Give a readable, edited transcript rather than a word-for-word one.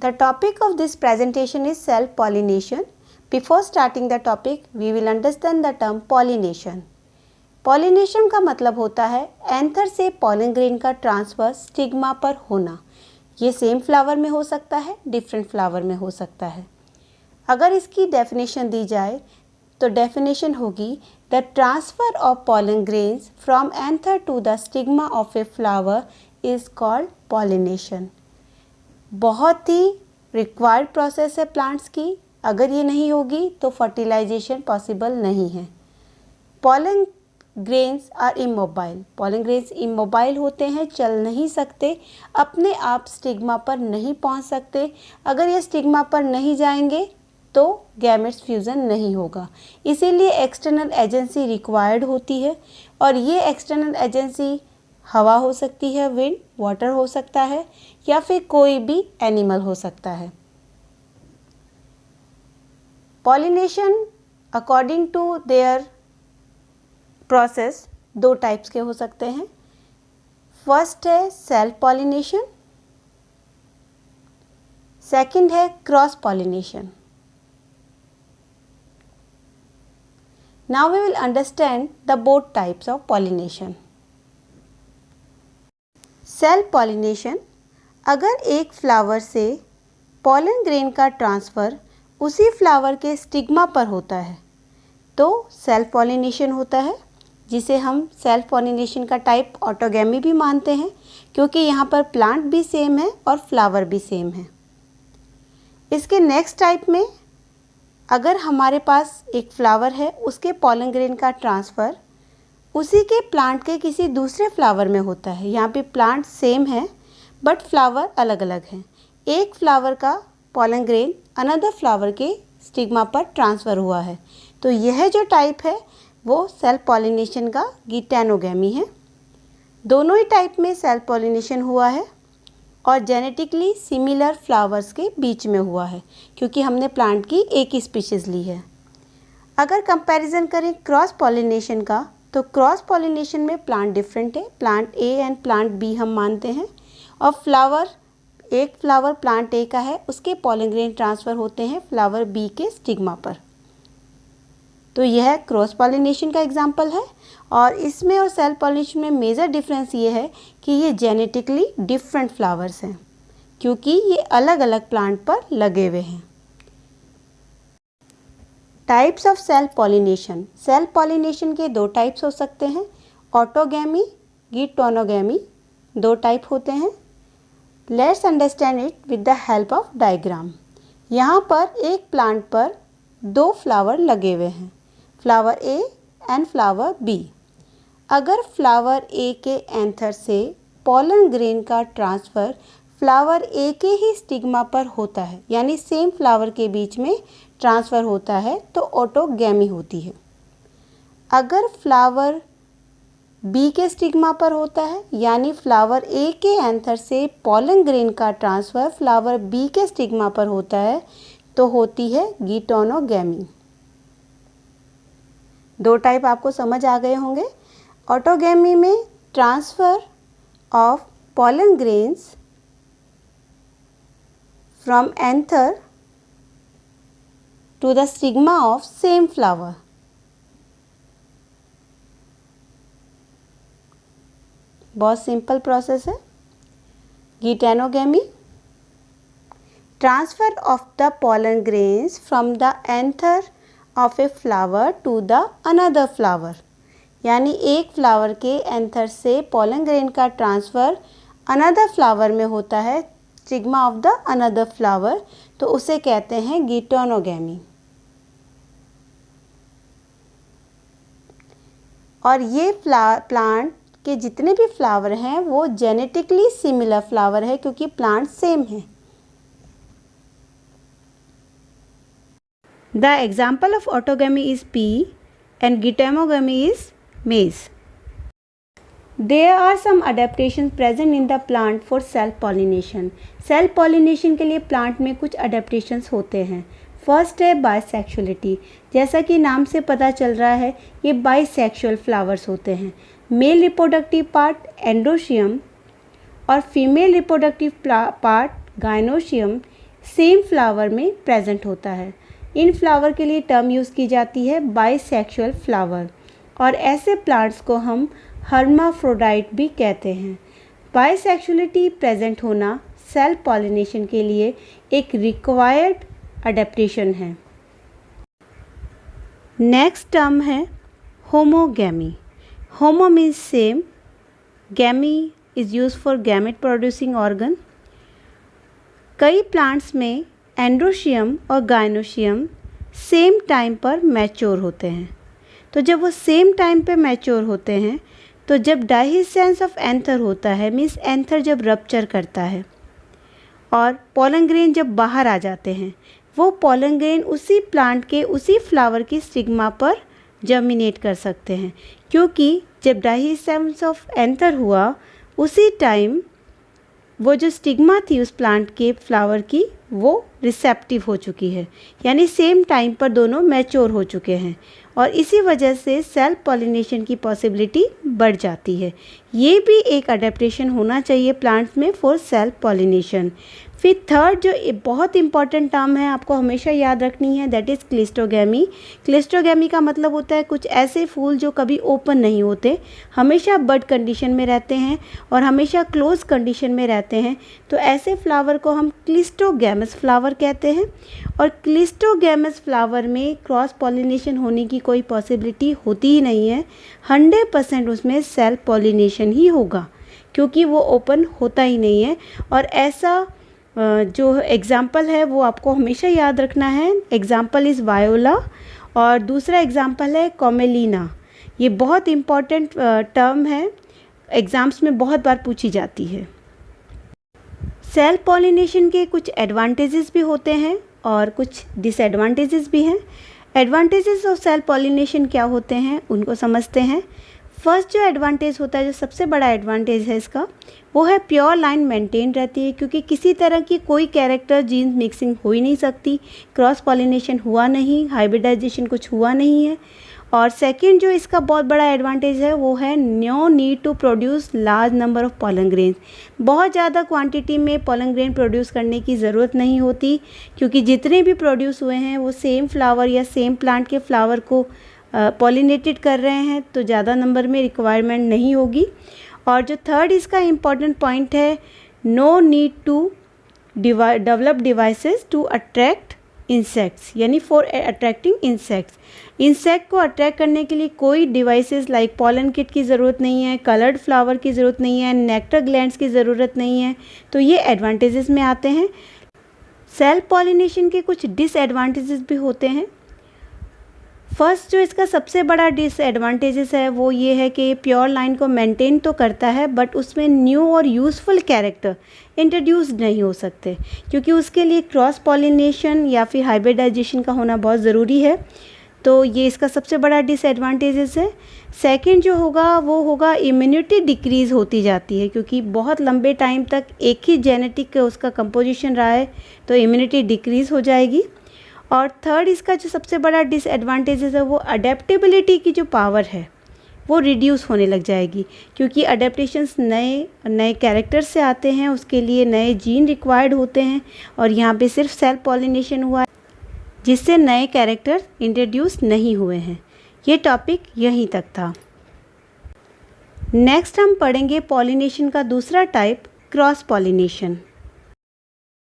The topic of this presentation is self-pollination. Before starting the topic, we will understand the term pollination. Pollination का मतलब होता है anther से pollen grain का transfer stigma पर होना। ये सेम फ्लावर में हो सकता है, डिफरेंट फ्लावर में हो सकता है। अगर इसकी डेफिनेशन दी जाए तो डेफिनेशन होगी the transfer of pollen grains from anther to the stigma of a flower is called pollination. बहुत ही रिक्वायर्ड प्रोसेस है प्लांट्स की। अगर ये नहीं होगी तो फर्टिलाइजेशन पॉसिबल नहीं है। Pollen grains are immobile. Pollen grains immobile होते हैं, चल नहीं सकते, अपने आप स्टिग्मा पर नहीं पहुंच सकते। अगर ये स्टिग्मा पर नहीं जाएंगे तो गैमेट्स फ्यूज़न नहीं होगा। इसीलिए एक्सटर्नल एजेंसी रिक्वायर्ड होती है और ये एक्सटर्नल एजेंसी हवा हो सकती है, विंड, वाटर हो सकता है या फिर कोई भी एनिमल हो सकता है। Pollination according to their process दो टाइप्स के हो सकते हैं। फर्स्ट है सेल्फ पॉलिनेशन, सेकंड है cross pollination. Now we will understand the both types of pollination. Self pollination, अगर एक फ्लावर से पॉलन ग्रेन का ट्रांसफ़र उसी फ्लावर के स्टिग्मा पर होता है तो सेल्फ पॉलिनेशन होता है, जिसे हम सेल्फ पॉलिनेशन का टाइप ऑटोगैमी भी मानते हैं, क्योंकि यहाँ पर प्लांट भी सेम है और फ्लावर भी सेम है। इसके नेक्स्ट टाइप में अगर हमारे पास एक फ्लावर है, उसके पॉलन ग्रेन का ट्रांसफ़र उसी के प्लांट के किसी दूसरे फ्लावर में होता है। यहाँ पे प्लांट सेम है बट फ्लावर अलग अलग हैं। एक फ्लावर का पॉलन ग्रेन अनदर फ्लावर के स्टिग्मा पर ट्रांसफ़र हुआ है, तो यह जो टाइप है वो सेल्फ पॉलिनेशन का गिटैनोगैमी है। दोनों ही टाइप में सेल्फ पॉलिनेशन हुआ है और जेनेटिकली सिमिलर फ्लावर्स के बीच में हुआ है, क्योंकि हमने प्लांट की एक ही स्पीशीज़ ली है। अगर कंपैरिजन करें क्रॉस पॉलिनेशन का, तो क्रॉस पॉलिनेशन में प्लांट डिफरेंट है, plant A and plant B हम मानते हैं, और फ्लावर, एक फ्लावर प्लांट ए का है, उसके पॉलन ग्रेन ट्रांसफ़र होते हैं फ्लावर बी के स्टिग्मा पर। तो यह क्रॉस पॉलिनेशन का एग्जाम्पल है। और इसमें और सेल्फ पॉलिनेशन में मेजर डिफरेंस ये है कि ये जेनेटिकली डिफरेंट फ्लावर्स हैं, क्योंकि ये अलग अलग प्लांट पर लगे हुए हैं। Types of self pollination, self pollination के दो टाइप्स हो सकते हैं, ऑटोगैमी, गिटोनोगैमी, दो टाइप होते हैं। Let's understand it with the help of diagram. यहाँ पर एक प्लांट पर दो फ्लावर लगे हुए हैं, flower A and flower B. अगर फ्लावर ए के एंथर से पॉलन ग्रेन का ट्रांसफ़र फ्लावर ए के ही स्टिग्मा पर होता है, यानी सेम फ्लावर के बीच में ट्रांसफ़र होता है, तो ऑटोगैमी होती है। अगर फ्लावर बी के स्टिग्मा पर होता है, यानी फ्लावर ए के एंथर से पॉलन ग्रेन का ट्रांसफ़र फ्लावर बी के स्टिग्मा पर होता है, तो होती है गिटोनोगैमी। दो टाइप आपको समझ आ गए होंगे। ऑटोगैमी में transfer of pollen grains from anther to the stigma of same flower. बहुत सिंपल प्रोसेस है। Geitonogamy, transfer of the pollen grains from the anther of a flower to the another flower, यानी एक flower के anther से pollen grain का transfer another flower में होता है, stigma of the another flower, तो उसे कहते हैं गिटोनोगैमी। और ये प्लांट के जितने भी फ्लावर हैं वो जेनेटिकली सिमिलर फ्लावर है, क्योंकि प्लांट सेम है। The example of autogamy is pea and gitemogamy is maize. There are some adaptations present in the plant for self pollination. Self pollination के लिए प्लांट में कुछ adaptations होते हैं। फर्स्ट है बाइसेक्सुअलिटी। जैसा कि नाम से पता चल रहा है, ये बाइसेक्सुअल फ्लावर्स होते हैं। मेल रिप्रोडक्टिव पार्ट एंडोशियम और female reproductive part gynoecium same flower में प्रेजेंट होता है। इन फ्लावर के लिए टर्म यूज़ की जाती है बाइसेक्सुअल फ्लावर, और ऐसे प्लांट्स को हम हर्माफ्रोडाइट भी कहते हैं। बाइसेक्सुअलिटी प्रेजेंट होना सेल्फ पॉलिनेशन के लिए एक रिक्वायर्ड अडेप्टेशन है। नेक्स्ट टर्म है homogamy. Homo means same, gamy is use for gamete producing organ. कई प्लांट्स में एंड्रोशियम और गायनोशियम सेम टाइम पर मैच्योर होते हैं। तो जब वो सेम टाइम पे मैच्योर होते हैं, तो जब डायहिसेंस ऑफ एंथर होता है, मीन्स एंथर जब रप्चर करता है और पोलन ग्रेन जब बाहर आ जाते हैं, वो पोलन ग्रेन उसी प्लांट के उसी फ्लावर की स्टिग्मा पर जर्मिनेट कर सकते हैं, क्योंकि जब डायहिसेंस ऑफ एंथर हुआ उसी टाइम वो जो स्टिग्मा थी उस प्लांट के फ्लावर की वो रिसेप्टिव हो चुकी है, यानी सेम टाइम पर दोनों मैच्योर हो चुके हैं, और इसी वजह से सेल्फ पॉलिनेशन की पॉसिबिलिटी बढ़ जाती है। ये भी एक अडेप्टेशन होना चाहिए प्लांट्स में फॉर सेल्फ पॉलिनेशन। फिर थर्ड जो बहुत इंपॉर्टेंट टर्म है, आपको हमेशा याद रखनी है, दैट इज़ क्लिस्टोगैमी। क्लिस्टोगैमी का मतलब होता है कुछ ऐसे फूल जो कभी ओपन नहीं होते, हमेशा बड कंडीशन में रहते हैं और हमेशा क्लोज कंडीशन में रहते हैं, तो ऐसे फ्लावर को हम क्लिस्टोगैमस फ्लावर कहते हैं। और क्लिस्टोगैमस फ्लावर में क्रॉस पॉलिनेशन होने की कोई पॉसिबिलिटी होती ही नहीं है, 100% उसमें सेल्फ पॉलिनेशन ही होगा, क्योंकि वो ओपन होता ही नहीं है। और ऐसा जो एग्ज़ाम्पल है वो आपको हमेशा याद रखना है। एग्ज़ाम्पल इज़ वायोला और दूसरा एग्ज़ाम्पल है कॉमेलिना। ये बहुत इम्पॉर्टेंट टर्म है, एग्ज़ाम्स में बहुत बार पूछी जाती है। सेल्फ पॉलिनेशन के कुछ एडवांटेजेस भी होते हैं और कुछ डिसएडवांटेजेस भी हैं। एडवांटेजेस ऑफ सेल्फ पॉलिनेशन क्या होते हैं उनको समझते हैं। फर्स्ट जो एडवांटेज होता है, जो सबसे बड़ा एडवांटेज है इसका, वो है प्योर लाइन मेंटेन रहती है, क्योंकि किसी तरह की कोई कैरेक्टर जीन मिक्सिंग हो ही नहीं सकती, क्रॉस पॉलिनेशन हुआ नहीं, हाइब्रिडाइजेशन कुछ हुआ नहीं है। और सेकंड जो इसका बहुत बड़ा एडवांटेज है वो है no need to produce large number of pollen grains. बहुत ज़्यादा क्वांटिटी में पोलन ग्रेन प्रोड्यूस करने की ज़रूरत नहीं होती, क्योंकि जितने भी प्रोड्यूस हुए हैं वो सेम फ्लावर या सेम प्लांट के फ्लावर को पॉलिनेटेड कर रहे हैं, तो ज़्यादा नंबर में रिक्वायरमेंट नहीं होगी। और जो थर्ड इसका इम्पॉर्टेंट पॉइंट है, no need to develop devices to attract insects, यानी फॉर अट्रैक्टिंग इंसेक्ट्स। इंसेक्ट को अट्रैक्ट करने के लिए कोई डिवाइसेस लाइक पॉलन किट की ज़रूरत नहीं है, कलर्ड फ्लावर की ज़रूरत नहीं है, नेक्टर ग्लैंड्स की ज़रूरत नहीं है, तो ये एडवांटेजेस में आते हैं। सेल्फ पॉलिनेशन के कुछ डिसएडवांटेजेस भी होते हैं। फर्स्ट जो इसका सबसे बड़ा डिसएडवांटेजेस है वो ये है कि प्योर लाइन को मेंटेन तो करता है, बट उसमें न्यू और यूज़फुल कैरेक्टर इंट्रोड्यूस नहीं हो सकते, क्योंकि उसके लिए क्रॉस पॉलिनेशन या फिर हाइब्रिडाइजेशन का होना बहुत ज़रूरी है। तो ये इसका सबसे बड़ा डिसएडवांटेजेस है। सेकंड जो होगा वो होगा इम्यूनिटी डिक्रीज़ होती जाती है, क्योंकि बहुत लंबे टाइम तक एक ही जेनेटिक उसका कंपोजिशन रहा है, तो इम्यूनिटी डिक्रीज़ हो जाएगी। और थर्ड इसका जो सबसे बड़ा डिसएडवांटेजेस है वो अडेप्टेबिलिटी की जो पावर है वो रिड्यूस होने लग जाएगी, क्योंकि अडेप्टेशंस नए नए कैरेक्टर से आते हैं, उसके लिए नए जीन रिक्वायर्ड होते हैं, और यहाँ पे सिर्फ सेल्फ पॉलिनेशन हुआ है जिससे नए कैरेक्टर इंट्रोड्यूस नहीं हुए हैं। ये टॉपिक यहीं तक था। नेक्स्ट हम पढ़ेंगे पॉलिनेशन का दूसरा टाइप, क्रॉस पॉलिनेशन।